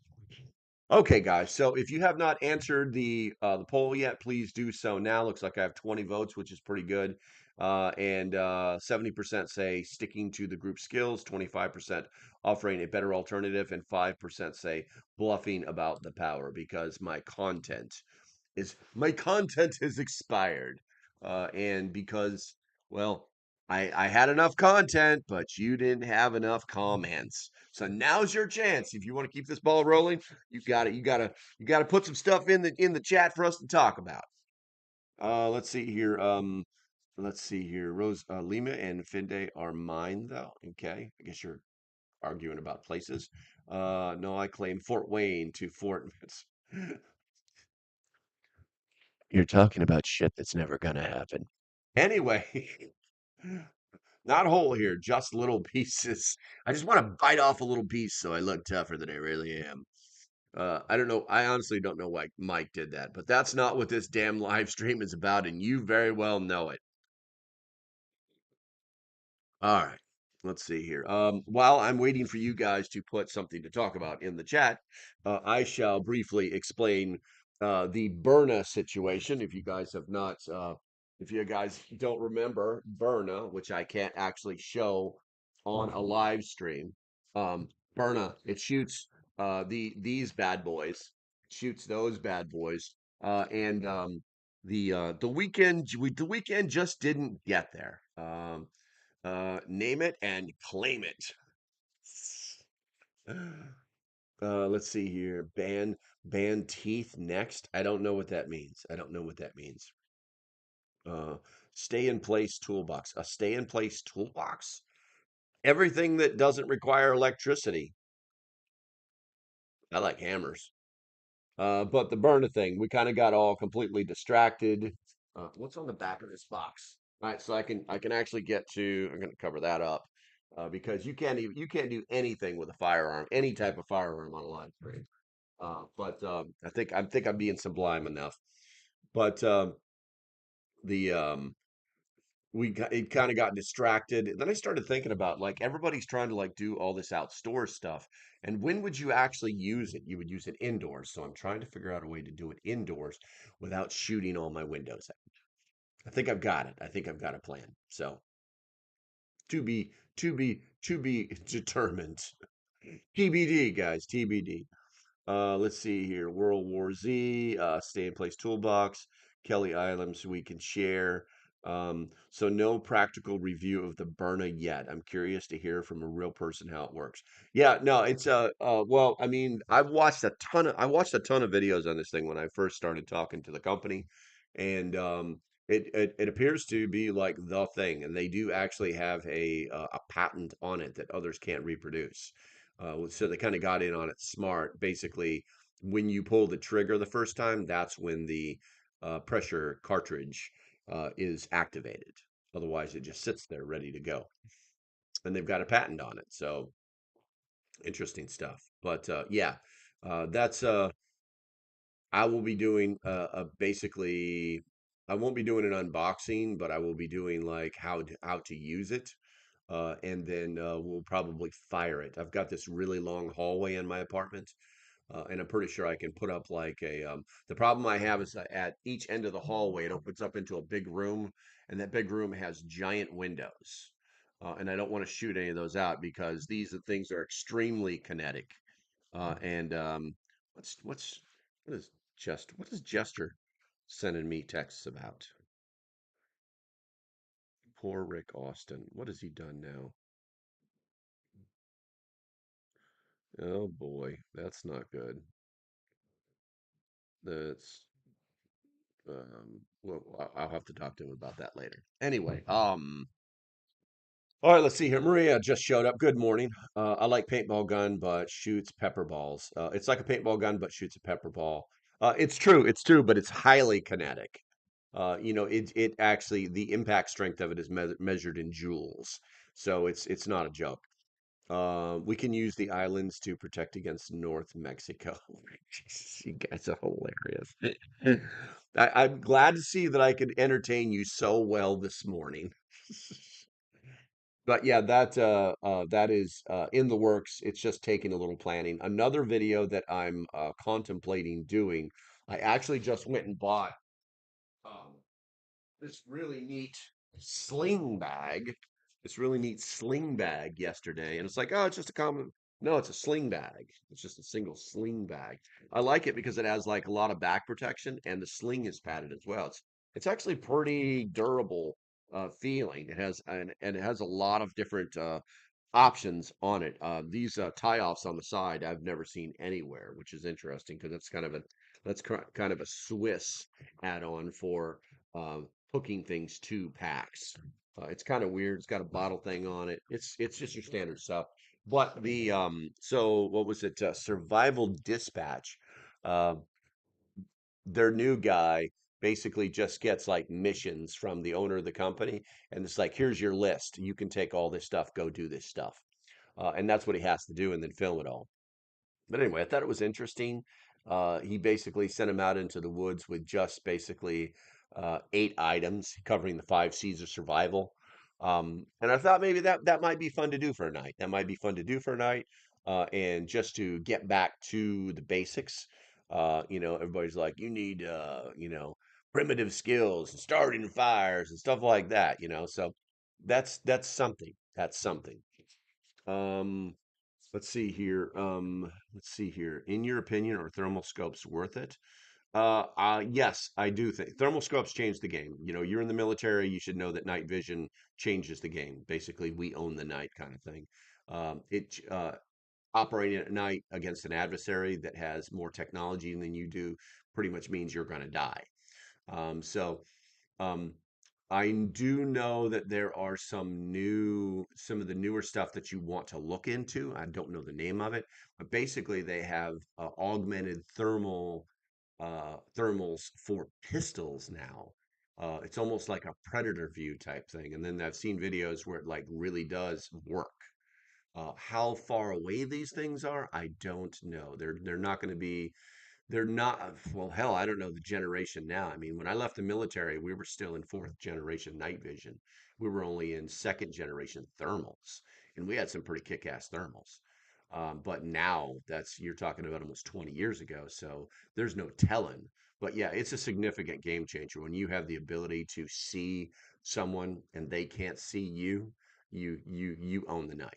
Okay, guys. So if you have not answered the poll yet, please do so now. Looks like I have 20 votes, which is pretty good. And 70% say sticking to the group skills, 25% offering a better alternative, and 5% say bluffing about the power because my content is expired. And because, well, I had enough content, but you didn't have enough comments. So now's your chance. If you want to keep this ball rolling, you gotta put some stuff in the chat for us to talk about. Let's see here. Let's see here. Rose Lima and Finde are mine though. Okay. I guess you're arguing about places. No, I claim Fort Wayne to Fort. You're talking about shit that's never gonna happen. Anyway, not whole here, just little pieces. I just want to bite off a little piece so I look tougher than I really am. I don't know. I honestly don't know why Mike did that, but that's not what this damn live stream is about, and you very well know it. All right. Let's see here. While I'm waiting for you guys to put something to talk about in the chat, I shall briefly explain the Berna situation. If you guys don't remember Berna, which I can't actually show on a live stream, Berna, it shoots these bad boys, shoots those bad boys, and the weekend just didn't get there. Name it and claim it. Let's see here. Ban teeth next. I don't know what that means. I don't know what that means. Uh, Stay in place toolbox. A stay in place toolbox. Everything that doesn't require electricity. I like hammers. But the burner thing, we kind of got all completely distracted. What's on the back of this box? All right, so I can actually get to. I'm going to cover that up because you can't do anything with a firearm, any type of firearm on a live stream. But I think I'm being sublime enough. But the it kind of got distracted. And then I started thinking about like everybody's trying to like do all this outdoor stuff. And when would you actually use it? You would use it indoors. So I'm trying to figure out a way to do it indoors without shooting all my windows out. I think I've got it. I think I've got a plan. So to be determined. TBD, guys. TBD. Let's see here. World War Z, Stay in Place Toolbox, Kelly Items we can share. So no practical review of the Burna yet. I'm curious to hear from a real person how it works. Yeah, no, it's well, I mean, I watched a ton of videos on this thing when I first started talking to the company, and It appears to be like the thing, and they do actually have a patent on it that others can't reproduce. So they kind of got in on it smart. Basically, when you pull the trigger the first time, that's when the pressure cartridge is activated. Otherwise, it just sits there ready to go, and they've got a patent on it. So interesting stuff. But yeah, that's I will be doing basically. I won't be doing an unboxing, but I will be doing like how to use it, and then we'll probably fire it. I've got this really long hallway in my apartment, and I'm pretty sure I can put up like a. The problem I have is that at each end of the hallway, it opens up into a big room, and that big room has giant windows, and I don't want to shoot any of those out because these are things are extremely kinetic. And what's what is what is Jester sending me texts about? Poor Rick Austin. What has he done now? Oh boy, that's not good. That's well, I'll have to talk to him about that later. Anyway, all right, let's see here. Maria just showed up. Good morning. I like paintball gun, but shoots pepper balls. It's like a paintball gun, but shoots a pepper ball. It's true, but it's highly kinetic. It actually the impact strength of it is measured in joules, so it's not a joke. We can use the islands to protect against North Mexico. Jesus, you guys are hilarious. I'm glad to see that I could entertain you so well this morning. But yeah, that is in the works. It's just taking a little planning. Another video that I'm contemplating doing, I actually just went and bought um, this really neat sling bag. This really neat sling bag yesterday, and it's like, oh, it's just a common. No, it's a sling bag. It's just a single sling bag. I like it because it has like a lot of back protection, and the sling is padded as well. It's actually pretty durable feeling. It has and it has a lot of different options on it. These tie-offs on the side I've never seen anywhere, which is interesting because it's kind of a Swiss add-on for uh, hooking things to packs. It's kind of weird. It's got a bottle thing on it. It's just your standard stuff. But the so what was it? Survival Dispatch. Uh, their new guy basically just gets like missions from the owner of the company, and it's like, here's your list. You can take all this stuff, go do this stuff, and that's what he has to do, and then film it all. But anyway, I thought it was interesting. He basically sent him out into the woods with just basically 8 items covering the 5 C's of survival. And I thought maybe that might be fun to do for a night. That might be fun to do for a night, and just to get back to the basics. Everybody's like, you need, primitive skills and starting fires and stuff like that. So that's something. That's something. Um, Let's see here. Let's see here. In your opinion, are thermal scopes worth it? Yes, I do think thermal scopes change the game. You're in the military, you should know that night vision changes the game. Basically, we own the night kind of thing. It Operating at night against an adversary that has more technology than you do pretty much means you're going to die. So um, I do know that there are some of the newer stuff that you want to look into. I don't know the name of it, but basically they have augmented thermals for pistols now. It's almost like a predator view type thing. And then I've seen videos where it like really does work. How far away these things are, I don't know. They're not going to be they're not, well, hell, I don't know the generation now. I mean, when I left the military, we were still in fourth generation night vision. We were only in second generation thermals, and we had some pretty kick-ass thermals. But now you're talking about almost 20 years ago, so there's no telling. But yeah, it's a significant game changer when you have the ability to see someone and they can't see you. You own the night.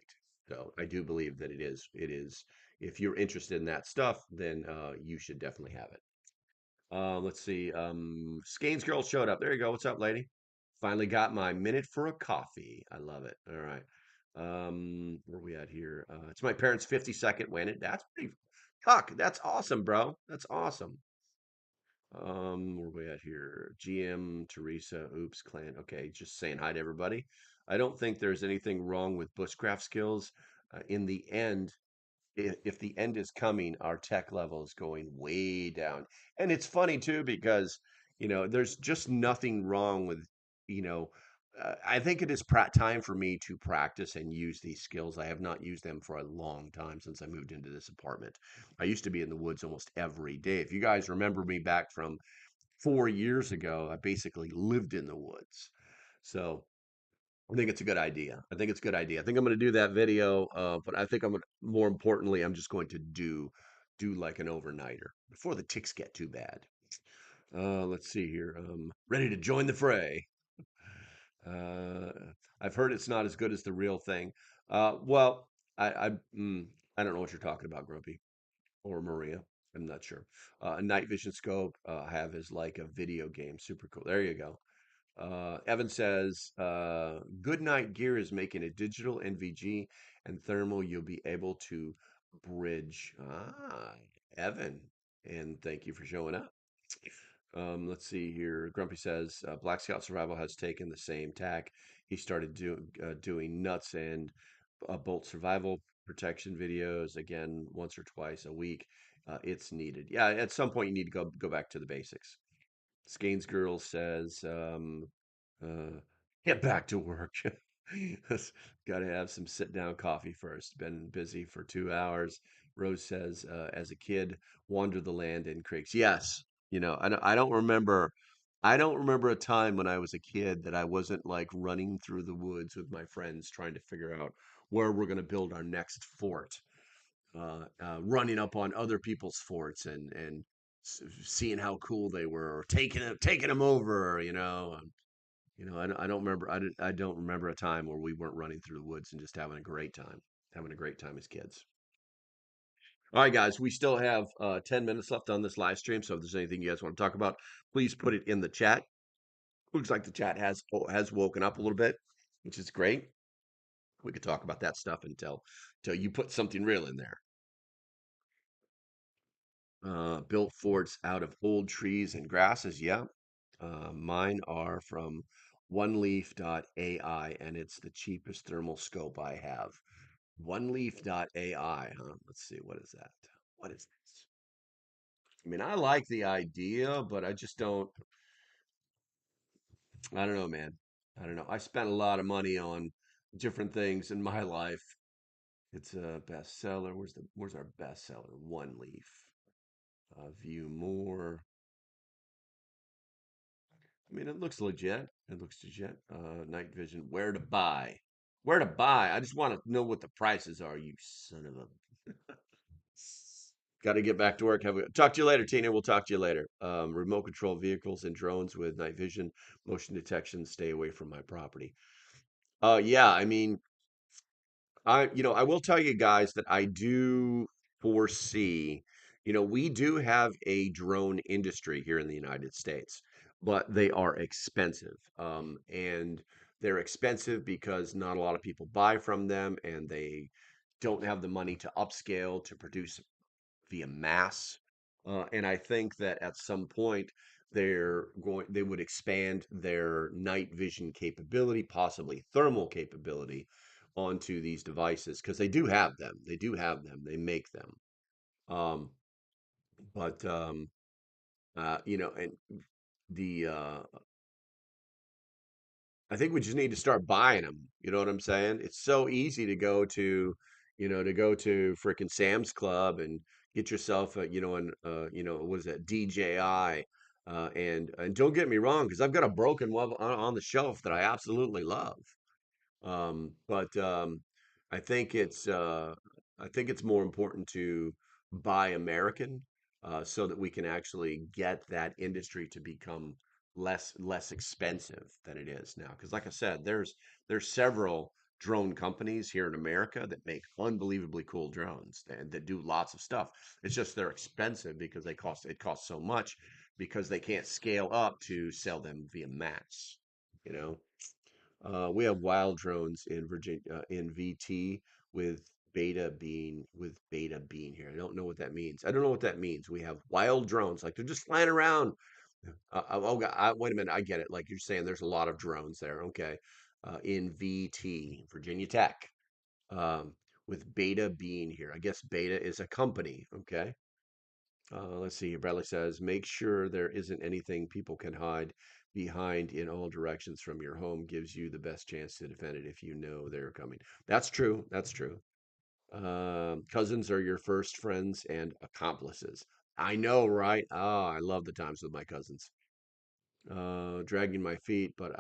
So I do believe that it is if you're interested in that stuff, then you should definitely have it. Let's see. Skane's girl showed up. There you go. What's up, lady? Finally got my minute for a coffee. I love it. All right. Where are we at here? It's my parents' 52nd win. That's pretty. Huck, that's awesome, bro. That's awesome. Where we at here? GM, Teresa, Oops, Clan. Okay, just saying hi to everybody. I don't think there's anything wrong with bushcraft skills. In the end, if the end is coming, our tech level is going way down. And it's funny too because, there's just nothing wrong with, you know, I think it is time for me to practice and use these skills. I have not used them for a long time since I moved into this apartment. I used to be in the woods almost every day. If you guys remember me back from 4 years ago, I basically lived in the woods. So I think it's a good idea. I think it's a good idea. I think I'm going to do that video, but I think more importantly, I'm just going to do like an overnighter before the ticks get too bad. Let's see here. Ready to join the fray. Uh, I've heard it's not as good as the real thing. Well, I don't know what you're talking about, Grumpy or Maria. I'm not sure. A night vision scope I have is like a video game. Super cool. There you go. Evan says, good night gear is making a digital NVG and thermal you'll be able to bridge. Evan, and thank you for showing up. Let's see here. Grumpy says, Black Scout Survival has taken the same tack. He started doing nuts and bolt survival protection videos again once or twice a week. It's needed. Yeah, at some point you need to go back to the basics. Skane's girl says, uh, get back to work. Got to have some sit down coffee first. Been busy for 2 hours. Rose says, as a kid, wandered the land in creeks. Yes, I don't remember. I don't remember a time when I was a kid that I wasn't like running through the woods with my friends trying to figure out where we're going to build our next fort, running up on other people's forts and seeing how cool they were, or taking them over. I don't remember. I don't remember a time where we weren't running through the woods and just having a great time as kids. All right, guys, we still have 10 minutes left on this live stream. So if there's anything you guys want to talk about, please put it in the chat. Looks like the chat has woken up a little bit, which is great. We could talk about that stuff until you put something real in there. Built forts out of old trees and grasses. Yeah. Mine are from oneleaf.ai, and it's the cheapest thermal scope I have. Oneleaf.ai, huh? Let's see. What is that? What is this? I mean, I like the idea, but I don't know, man. I don't know. I spent a lot of money on different things in my life. It's a bestseller. Where's our bestseller? One Leaf. View more. I mean, it looks legit. It looks legit. Night vision. Where to buy? Where to buy? I just want to know what the prices are. You son of a. Got to get back to work. Talk to you later, Tina. We'll talk to you later. Remote control vehicles and drones with night vision, motion detection. Stay away from my property. Yeah. I mean, I will tell you guys that I do foresee, we do have a drone industry here in the United States, but they are expensive. And they're expensive because not a lot of people buy from them and they don't have the money to upscale to produce via mass. And I think that at some point they would expand their night vision capability, possibly thermal capability, onto these devices because they do have them. They do have them. They make them. Um, but and the I think we just need to start buying them. You know what I'm saying? It's so easy to go to frickin' Sam's Club and get yourself what is that, DJI, and don't get me wrong, because I've got a broken one on the shelf that I absolutely love. But I think it's more important to buy American, so that we can actually get that industry to become less expensive than it is now. Because like I said, there's several drone companies here in America that make unbelievably cool drones and that do lots of stuff. It's just they're expensive because it costs so much because they can't scale up to sell them via mass, you know. We have wild drones in Virginia, in VT with beta being here. I don't know what that means. I don't know what that means. We have wild drones, like they're just flying around. Oh, God, wait a minute. I get it. Like you're saying, there's a lot of drones there. Okay. In VT, Virginia Tech, um, with Beta being here. I guess Beta is a company. Okay. Let's see. Bradley says, make sure there isn't anything people can hide behind in all directions from your home. Gives you the best chance to defend it if you know they're coming. That's true. That's true. Cousins are your first friends and accomplices. I know, right? Oh, I love the times with my cousins. Dragging my feet, but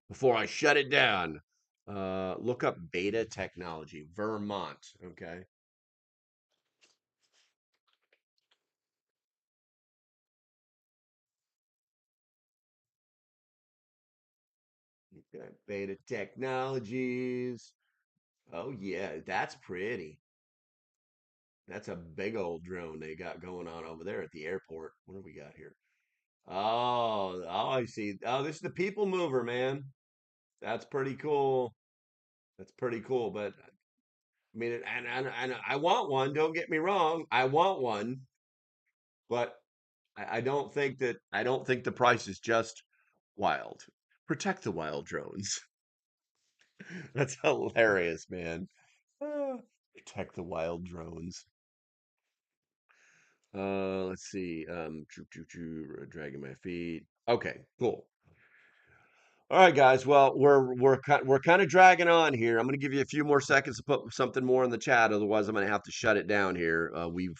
before I shut it down, look up beta technology, Vermont. Okay. Okay. Beta technologies. Oh yeah, that's pretty. That's a big old drone they got going on over there at the airport. What do we got here? Oh, I see. Oh, this is the people mover, man. That's pretty cool. That's pretty cool. But I mean, and I want one. Don't get me wrong. I want one, but I don't think the price is just wild. Protect the wild drones. That's hilarious, man. Ah, protect the wild drones. Let's see. Dragging my feet. Okay, cool. All right, guys. Well, we're kind of dragging on here. I'm going to give you a few more seconds to put something more in the chat. Otherwise, I'm going to have to shut it down here.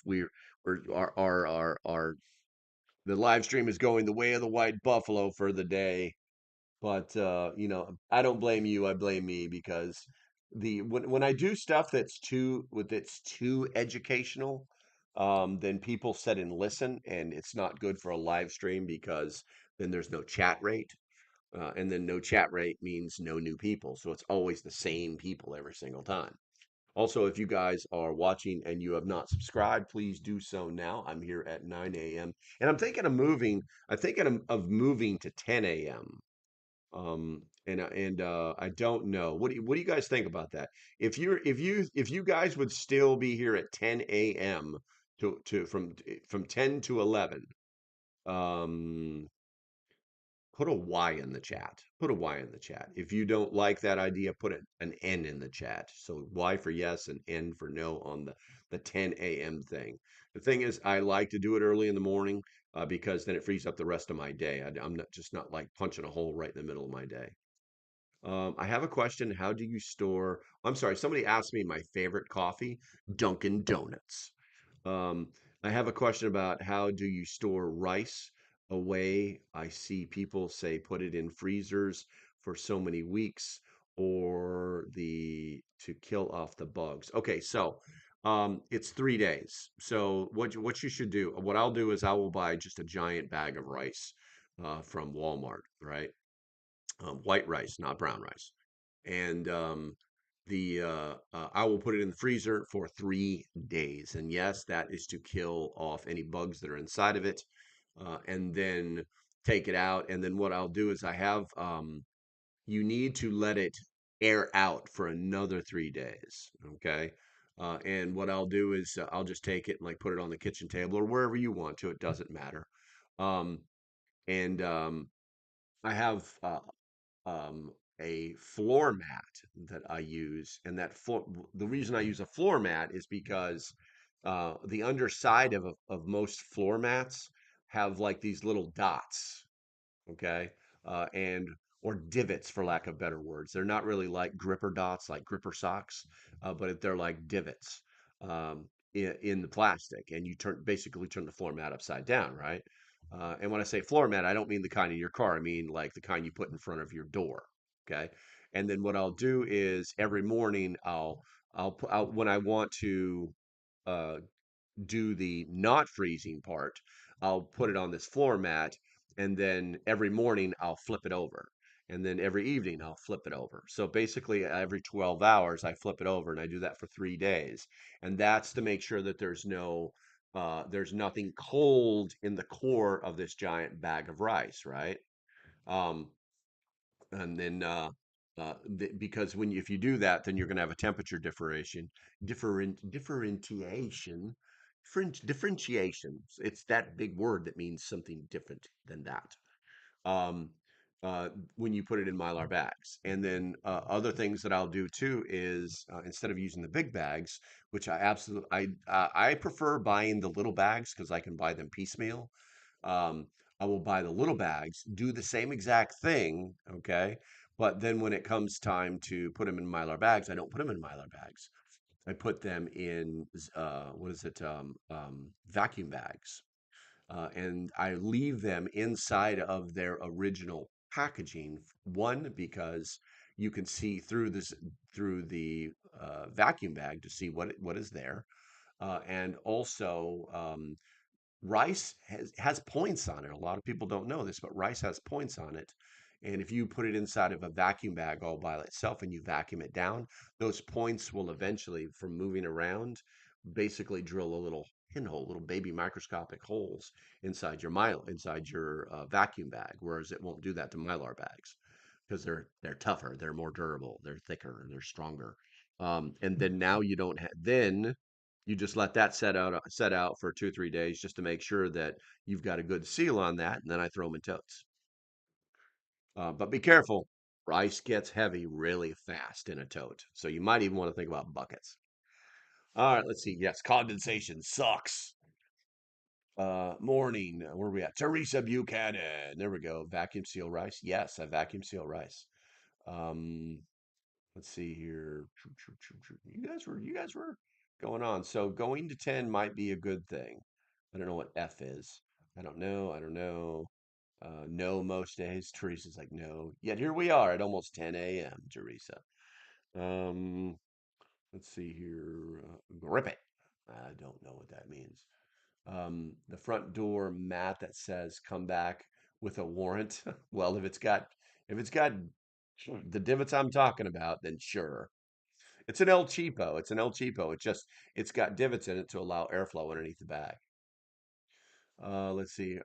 We're our the live stream is going the way of the white buffalo for the day. But you know, I don't blame you. I blame me because when I do stuff that's too educational, then people sit and listen, and it's not good for a live stream because then there's no chat rate. And then no chat rate means no new people. So it's always the same people every single time. Also, if you guys are watching and you have not subscribed, please do so now. I'm here at 9 a.m. and I'm thinking of moving to 10 a.m. I don't know. What do you guys think about that? If you guys would still be here at 10 a.m. to from 10 to 11, um, put a Y in the chat. Put a Y in the chat. If you don't like that idea, put an N in the chat. So Y for yes and N for no on the 10 a.m. thing. The thing is, I like to do it early in the morning because then it frees up the rest of my day. I'm not just not like punching a hole right in the middle of my day. I have a question. How do you store? I'm sorry, somebody asked me my favorite coffee, Dunkin' Donuts. Um, I have a question about how do you store rice away? I see people say put it in freezers for so many weeks or the to kill off the bugs. Okay, so it's 3 days. So what you should do, what I'll do is I will buy just a giant bag of rice from Walmart, right? White rice, not brown rice. And the I will put it in the freezer for 3 days. And yes, that is to kill off any bugs that are inside of it, and then take it out. And then what I'll do is I have you need to let it air out for another 3 days. Okay. And what I'll do is I'll just take it and like put it on the kitchen table or wherever you want to. It doesn't matter. Um, and I have um, a floor mat that I use, and the reason I use a floor mat is because the underside of most floor mats have like these little dots, okay, and or divots for lack of better words. They're not really like gripper dots, like gripper socks, but they're like divots in the plastic, and you basically turn the floor mat upside down, right? And when I say floor mat, I don't mean the kind in your car. I mean like the kind you put in front of your door. Okay. And then what I'll do is every morning when I want to uh, do the not freezing part, I'll put it on this floor mat, and then every morning I'll flip it over. And then every evening I'll flip it over. So basically, every 12 hours, I flip it over, and I do that for 3 days. And that's to make sure that there's nothing cold in the core of this giant bag of rice, right? Um, and then Because if you do that, then you're going to have a temperature differentiation, differentiation. It's that big word that means something different than that. Um, when you put it in Mylar bags, and then other things that I'll do too is instead of using the big bags, which I prefer buying the little bags because I can buy them piecemeal. Um, I will buy the little bags, do the same exact thing, okay? But then when it comes time to put them in Mylar bags, I don't put them in Mylar bags. I put them in what is it? Vacuum bags, and I leave them inside of their original packaging. One, because you can see through the vacuum bag to see what is there, and also rice has points on it. A lot of people don't know this, but rice has points on it. And if you put it inside of a vacuum bag all by itself and you vacuum it down, those points will eventually, from moving around, basically drill a little pinhole, little baby microscopic holes inside your vacuum bag. Whereas it won't do that to Mylar bags because they're tougher, they're more durable, they're thicker, they're stronger. And then now you don't have then you just let that set out for 2 or 3 days just to make sure that you've got a good seal on that, and then I throw them in totes. But be careful, rice gets heavy really fast in a tote, so you might even want to think about buckets. All right, let's see. Yes, condensation sucks. Morning. Where are we at? Teresa Buchanan. There we go. Vacuum seal rice. Yes, I vacuum seal rice. Um, let's see here. You guys were going on. So going to 10 might be a good thing. I don't know what F is. I don't know. I don't know. No, most days. Teresa's like, no. Yet here we are at almost 10 a.m., Teresa. Um, let's see here. Grip it. I don't know what that means. The front door mat that says come back with a warrant. Well, if it's got the divots I'm talking about, then sure. It's an El Cheapo. It's an El Cheapo. It's got divots in it to allow airflow underneath the bag. Let's see.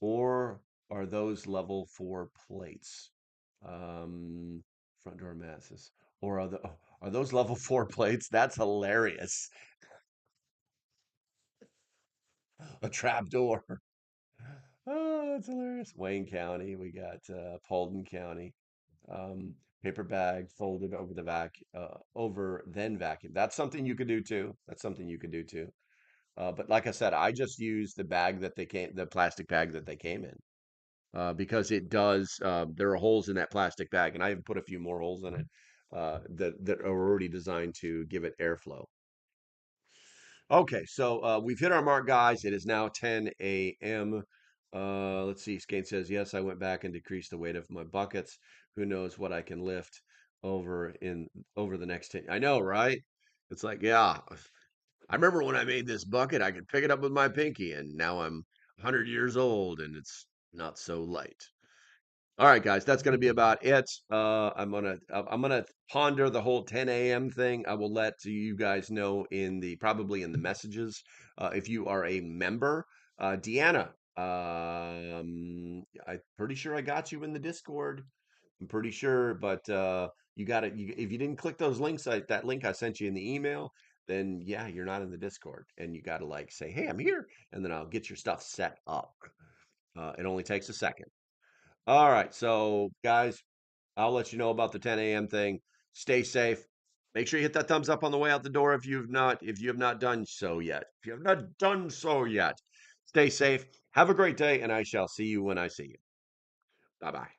Or are those level 4 plates? Um, front door masses. Or are those level 4 plates? That's hilarious. A trap door. Oh, that's hilarious. Wayne County. We got Paulding County. Paper bag folded over then vacuum. That's something you could do too. That's something you could do too. But like I said, I just use the plastic bag that they came in, because it does. There are holes in that plastic bag, and I have put a few more holes in it that are already designed to give it airflow. Okay, so we've hit our mark, guys. It is now 10 a.m. Let's see. Skate says, yes, I went back and decreased the weight of my buckets. Who knows what I can lift over the next 10. I know, right? It's like, yeah, I remember when I made this bucket, I could pick it up with my pinky, and now I'm 100 years old and it's not so light. All right, guys, that's going to be about it. I'm gonna ponder the whole 10 a.m. thing. I will let you guys know probably in the messages if you are a member. Deanna, I'm pretty sure I got you in the Discord. I'm pretty sure, but you got it. If you didn't click those links, that link I sent you in the email, then yeah, you're not in the Discord, and you got to like say, "Hey, I'm here," and then I'll get your stuff set up. It only takes a second. All right, so guys, I'll let you know about the 10 a.m. thing. Stay safe. Make sure you hit that thumbs up on the way out the door if you have not done so yet. If you have not done so yet, stay safe. Have a great day, and I shall see you when I see you. Bye bye.